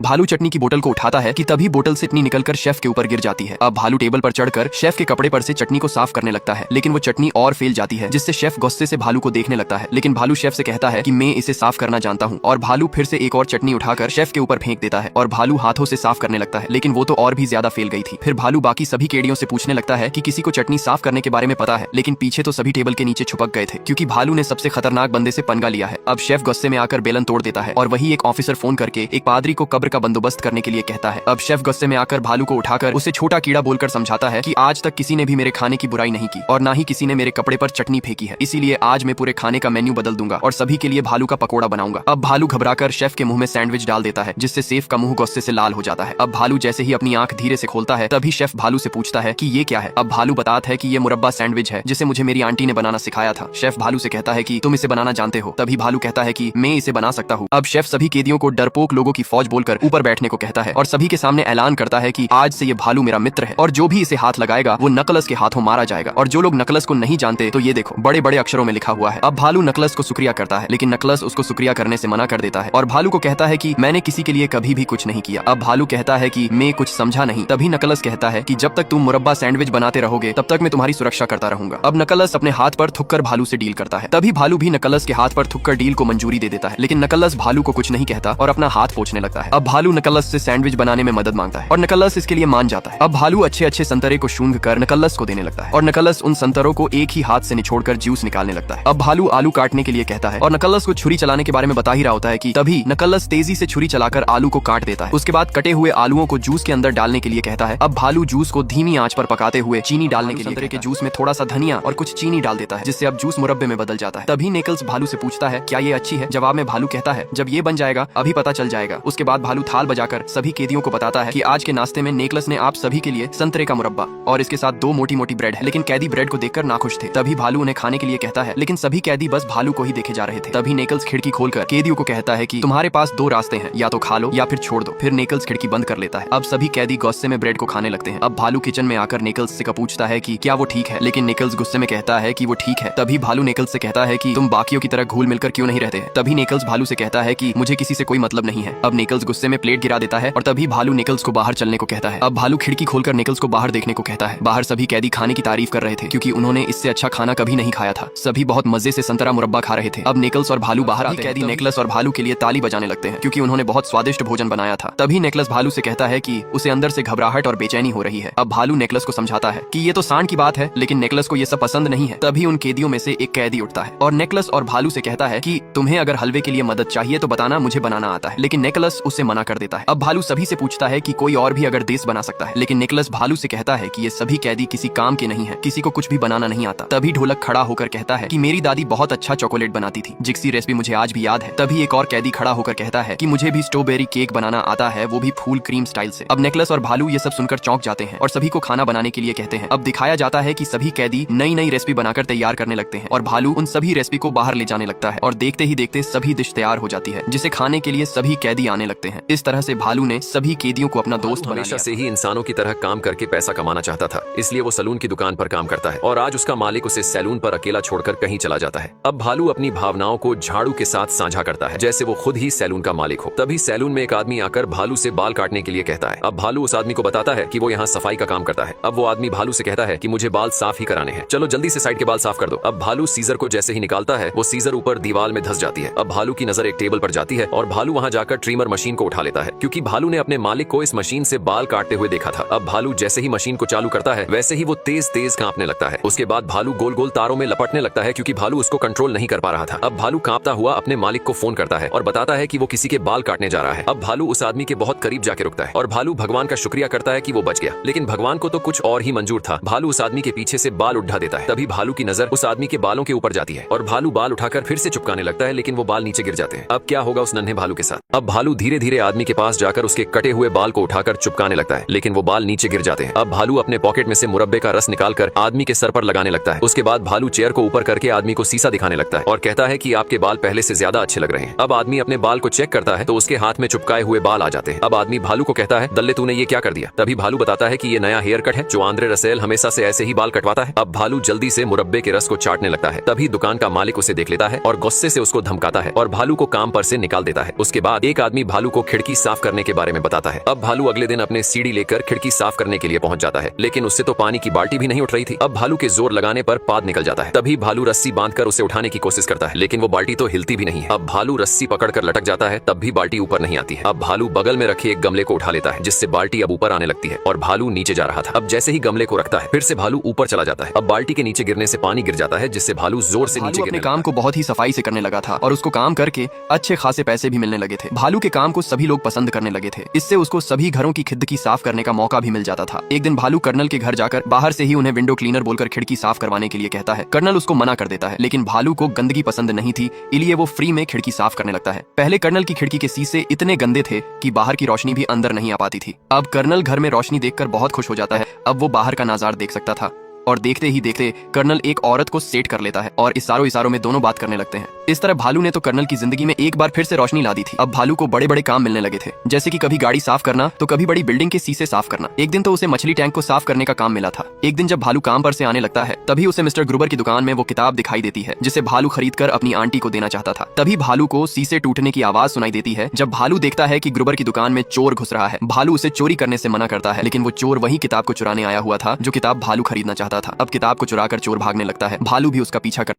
भालू चटनी की बोतल को उठाता है कि तभी बोतल से चटनी निकलकर शेफ के ऊपर गिर जाती है। अब भालू टेबल पर चढ़कर शेफ के कपड़े पर से चटनी को साफ करने लगता है, लेकिन वो चटनी और फैल जाती है, जिससे शेफ गुस्से से भालू को देखने लगता है। लेकिन भालू शेफ से कहता है कि मैं इसे साफ करना जानता हूँ, और भालू फिर से एक और चटनी उठाकर शेफ के ऊपर फेंक देता है और भालू हाथों से साफ करने लगता है, लेकिन वो तो और भी ज्यादा फैल गई थी। फिर भालू बाकी सभी केड़ियों से पूछने लगता है कि किसी को चटनी साफ करने के बारे में पता है, लेकिन पीछे तो सभी टेबल के नीचे छुपक गए थे, क्योंकि भालू ने सबसे खतरनाक बंदे से पंगा लिया है। अब शेफ गुस्से में आकर बेलन तोड़ देता है और वही एक ऑफिसर फोन करके एक पादरी को कब्र का बंदोबस्त करने के लिए कहता है। अब शेफ गुस्से में आकर भालू को उठाकर उसे छोटा कीड़ा बोलकर समझाता है कि आज तक किसी ने भी मेरे खाने की बुराई नहीं की और ना ही किसी ने मेरे कपड़े पर चटनी फेंकी है, इसीलिए आज मैं पूरे खाने का मेन्यू बदल दूंगा और सभी के लिए भालू का पकोड़ा बनाऊंगा। अब भालू घबराकर शेफ के मुंह में सैंडविच डाल देता है, जिससे शेफ का मुंह गुस्से से लाल हो जाता है। अब भालू जैसे ही अपनी आंख धीरे से खोलता है, तभी शेफ भालू से पूछता है कि ये क्या है। अब भालू बताता है कि ये मुरब्बा सैंडविच है, जिसे मुझे मेरी आंटी ने बनाना सिखाया था। शेफ भालू से कहता है कि तुम इसे बनाना जानते हो। तभी भालू कहता है कि मैं इसे बना सकता हूँ। अब शेफ सभी कैदियों को डरपोक लोगों की फौज बोलकर ऊपर बैठने को कहता है और सभी के सामने ऐलान करता है कि आज से ये भालू मेरा मित्र है और जो भी इसे हाथ लगाएगा वो नकलस के हाथों मारा जाएगा। और जो लोग नकलस को नहीं जानते तो ये देखो बड़े बड़े अक्षरों में लिखा हुआ है। अब भालू नकलस को शुक्रिया करता है, लेकिन नकलस उसको शुक्रिया करने से मना कर देता है और भालू को कहता है कि मैंने किसी के लिए कभी भी कुछ नहीं किया। अब भालू कहता है कि मैं कुछ समझा नहीं। तभी नकलस कहता है कि जब तक तुम मुरब्बा सैंडविच बनाते रहोगे तब तक मैं तुम्हारी सुरक्षा करता रहूंगा। अब नकलस अपने हाथ पर थुककर भालू से डील करता है। तभी भालू भी नकलस के हाथ पर थुककर डील को मंजूरी दे देता है, लेकिन नकलस भालू को कुछ नहीं कहता और अपना हाथ पोंछने लगता है। अब भालू नकलस से सैंडविच बनाने में मदद मांगता है और नकलस इसके लिए मान जाता है। अब भालू अच्छे अच्छे संतरे को सूंघ कर नकलस को देने लगता है और नकलस उन संतरों को एक ही हाथ से निचोड़कर जूस निकालने लगता है। अब भालू आलू काटने के लिए कहता है और नकलस को छुरी चलाने के बारे में बता ही रहा होता है कि तभी नकलस तेजी से छुरी चलाकर आलू को काट देता है। उसके बाद कटे हुए आलूओं को जूस के अंदर डालने के लिए कहता है। अब भालू जूस को धीमी आंच पर पकाते हुए चीनी डालने के लिए संतरे के जूस में थोड़ा सा धनिया और कुछ चीनी डाल देता है, जिससे अब जूस मुरब्बे में बदल जाता है। तभी नेकल्स भालू से पूछता है क्या ये अच्छी है। जवाब में भालू कहता है जब ये बन जाएगा अभी पता चल जाएगा। उसके बाद भालू थाल बजाकर सभी कैदियों को बताता है कि आज के नाश्ते में नेकलस ने आप सभी के लिए संतरे का मुरब्बा और इसके साथ 2 मोटी मोटी ब्रेड है, लेकिन कैदी ब्रेड को देखकर नाखुश थे। तभी भालू उन्हें खाने के लिए कहता है, लेकिन सभी कैदी बस भालू को ही देखे जा रहे थे। तभी नेकल्स खिड़की खोलकर कैदियों को कहता है कि तुम्हारे पास 2 रास्ते हैं, या तो खा लो या फिर छोड़ दो। फिर नेकल्स खिड़की बंद कर लेता है। अब सभी कैदी गुस्से में ब्रेड को खाने लगते हैं। अब भालू किचन में आकर नेकल्स से पूछता है कि क्या वो ठीक है, लेकिन नेकल्स गुस्से में कहता है कि वो ठीक है। तभी भालू नेकल्स से कहता है कि तुम बाकियों की तरह घुल मिलकर क्यों नहीं रहते। तभी नेकल्स भालू से कहता है कि मुझे किसी से कोई मतलब नहीं है। अब नेकल्स गुस्से में प्लेट गिरा देता है और तभी भालू नेकल्स को बाहर चलने को कहता है। अब भालू खिड़की खोलकर नेकल्स को बाहर देखने को कहता है। बाहर सभी कैदी खाने की तारीफ कर रहे थे, क्योंकि उन्होंने इससे अच्छा खाना कभी नहीं खाया था। सभी बहुत मजे से संतरा मुरब्बा खा रहे थे। अब नेकल्स और भालू बाहर आते हैं। कैदी नेकल्स और भालू के लिए ताली बजाने लगते हैं, क्योंकि उन्होंने बहुत स्वादिष्ट भोजन बनाया था। तभी नेकल्स भालू से कहता है कि उसे अंदर से घबराहट और बेचैनी हो रही है। अब भालू नेकल्स को समझाता है कि ये तो सांड की बात है, लेकिन नेकल्स को ये सब पसंद नहीं है। तभी उन कैदियों में से एक कैदी उठता है और नेकल्स और भालू से कहता है कि तुम्हें अगर हलवे के लिए मदद चाहिए तो बताना, मुझे बनाना आता है। लेकिन नेकल्स उसे मना कर देता है। अब भालू सभी से पूछता है कि कोई और भी अगर देश बना सकता है, लेकिन नेकल्स भालू से कहता है कि ये सभी कैदी किसी काम के नहीं है, किसी को कुछ भी बनाना नहीं आता। तभी ढोलक खड़ा होकर कहता है कि मेरी दादी बहुत अच्छा चॉकलेट बनाती थी, जिसकी रेसिपी मुझे आज भी याद है। तभी एक और कैदी खड़ा होकर कहता है कि मुझे भी स्ट्रॉबेरी केक बनाना आता है, वो भी फूल क्रीम स्टाइल से। अब नेकलेस और भालू ये सब सुनकर चौंक जाते हैं और सभी को खाना बनाने के लिए कहते हैं। अब दिखाया जाता है कि सभी कैदी नई नई रेसिपी बनाकर तैयार करने लगते हैं और भालू उन सभी रेसिपी को बाहर ले जाने लगता है और देखते ही देखते सभी डिश तैयार हो जाती है, जिसे खाने के लिए सभी कैदी आने लगते हैं। इस तरह से भालू ने सभी कैदियों को अपना दोस्त हमेशा से ही इंसानों की तरह काम करके पैसा कमाना चाहता था, इसलिए वो सैलून की दुकान पर काम करता है और आज उसका मालिक उसे सैलून पर अकेला छोड़कर कहीं चला जाता है। अब भालू अपनी भावनाओं को झाड़ू के साथ साझा करता है, जैसे वो खुद ही सैलून का मालिक हो। तभी सैलून में एक आदमी आकर भालू से बाल काटने के लिए कहता है। अब भालू उस आदमी को बताता है कि वो यहाँ सफाई का काम करता है। अब वो आदमी भालू से कहता है कि मुझे बाल साफ ही कराने हैं, चलो जल्दी से साइड के बाल साफ कर दो। अब भालू सीजर को जैसे ही निकालता है, वो सीजर ऊपर दीवार में धंस जाती है। अब भालू की नजर एक टेबल पर जाती है और भालू वहाँ जाकर ट्रिमर मशीन को उठा लेता है, क्योंकि भालू ने अपने मालिक को इस मशीन से बाल काटते हुए देखा था। अब भालू जैसे ही मशीन को चालू करता है, वैसे ही वो तेज तेज कांपने लगता है। उसके बाद भालू गोल गोल तारों में लपटने लगता है, क्योंकि भालू उसको कंट्रोल नहीं कर पा रहा था। अब भालू कांपता हुआ अपने मालिक को फोन करता है और बताता है कि वो किसी के बाल काटने जा रहा है। अब भालू उस आदमी के बहुत करीब जाके रुकता है और भालू भगवान का शुक्रिया करता है कि वो बच गया, लेकिन भगवान को तो कुछ और ही मंजूर था। भालू उस आदमी के पीछे से बाल उठा देता है। तभी भालू की नजर उस आदमी के बालों के ऊपर जाती है और भालू बाल उठाकर फिर से चिपकाने लगता है, लेकिन वो बाल नीचे गिर जाते हैं। अब क्या होगा उस नन्हे भालू के साथ? अब भालू धीरे धीरे आदमी के पास जाकर उसके कटे हुए बाल को उठाकर चिपकाने लगता है, लेकिन वो बाल नीचे गिर जाते हैं। अब भालू अपने पॉकेट में से मुरब्बे का रस निकालकर आदमी के सर पर लगाने लगता है। उसके बाद भालू चेयर को ऊपर करके आदमी को शीशा दिखाने लगता है और कहता है कि आपके बाल पहले से ज्यादा अच्छे लग रहे हैं। अब आदमी अपने बाल को चेक करता है तो उसके हाथ में चिपकाए हुए बाल आ जाते हैं। अब आदमी भालू को कहता है, दल्ले तूने ये क्या कर दिया? तभी भालू बताता है कि ये नया हेयर कट है, जो आंद्रे रसेल हमेशा से ऐसे ही बाल कटवाता है। अब भालू जल्दी से मुरब्बे के रस को चाटने लगता है। तभी दुकान का मालिक उसे देख लेता है और गुस्से से उसको धमकाता है और भालू को काम पर से निकाल देता है। उसके बाद एक आदमी भालू को खिड़की साफ करने के बारे में बताता है। अब भालू अगले दिन अपने सीढ़ी लेकर खिड़की साफ करने के लिए पहुंच जाता है, लेकिन उससे तो पानी की बाल्टी भी नहीं उठ रही थी। अब भालू के जोर लगाने पर पाद निकल जाता है। तभी भालू रस्सी बांधकर उसे उठाने की कोशिश करता है, लेकिन वो बाल्टी तो हिलती भी नहीं है। अब भालू रस्सी पकड़कर लटक जाता है, तब भी बाल्टी ऊपर नहीं आती है। अब भालू बगल में रखे एक गमले को उठा लेता है, जिससे बाल्टी अब ऊपर आने लगती है और भालू नीचे जा रहा था। अब जैसे ही गमले को रखता है, फिर से भालू ऊपर चला जाता है। अब बाल्टी के नीचे गिरने से पानी गिर जाता है, जिससे भालू जोर से नीचे भालू गिरने अपने काम को बहुत ही सफाई से करने लगा था और उसको काम करके अच्छे खासे पैसे भी मिलने लगे थे। भालू के काम को सभी लोग पसंद करने लगे थे। इससे उसको सभी घरों की खिड़की साफ करने का मौका भी मिल जाता था। एक दिन भालू कर्नल के घर जाकर बाहर से ही उन्हें विंडो क्लीनर बोलकर खिड़की साफ करवाने के लिए कहता है। कर्नल उसको मना कर देता है, लेकिन भालू को गंदगी पसंद नहीं थी, इसलिए वो फ्री में खिड़की साफ करने लगता है। पहले कर्नल की खिड़की के शीशे इतने गंदे थे कि बाहर की रोशनी भी अंदर नहीं आ पाती थी। अब कर्नल घर में रोशनी देखकर बहुत खुश हो जाता है। अब वो बाहर का नजारा देख सकता था और देखते ही देखते कर्नल एक औरत को सेट कर लेता है और इशारों में दोनों बात करने लगते हैं। इस तरह भालू ने तो कर्नल की जिंदगी में एक बार फिर से रोशनी ला दी थी। अब भालू को बड़े बड़े काम मिलने लगे थे, जैसे कि कभी गाड़ी साफ करना तो कभी बड़ी बिल्डिंग के शीशे साफ करना। एक दिन तो उसे मछली टैंक को साफ करने का काम मिला था। एक दिन जब भालू काम पर से आने लगता है, तभी उसे मिस्टर ग्रुबर की दुकान में वो किताब दिखाई देती है, जिसे भालू खरीद कर अपनी आंटी को देना चाहता था। तभी भालू को शीशे टूटने की आवाज सुनाई देती है। जब भालू देखता है कि ग्रुबर की दुकान में चोर घुस रहा है, भालू उसे चोरी करने से मना करता है, लेकिन वो चोर वही किताब को चुराने आया हुआ था जो किताब भालू खरीदना चाहता था। अब किताब को चुराकर चोर भागने लगता है। भालू भी उसका पीछा कर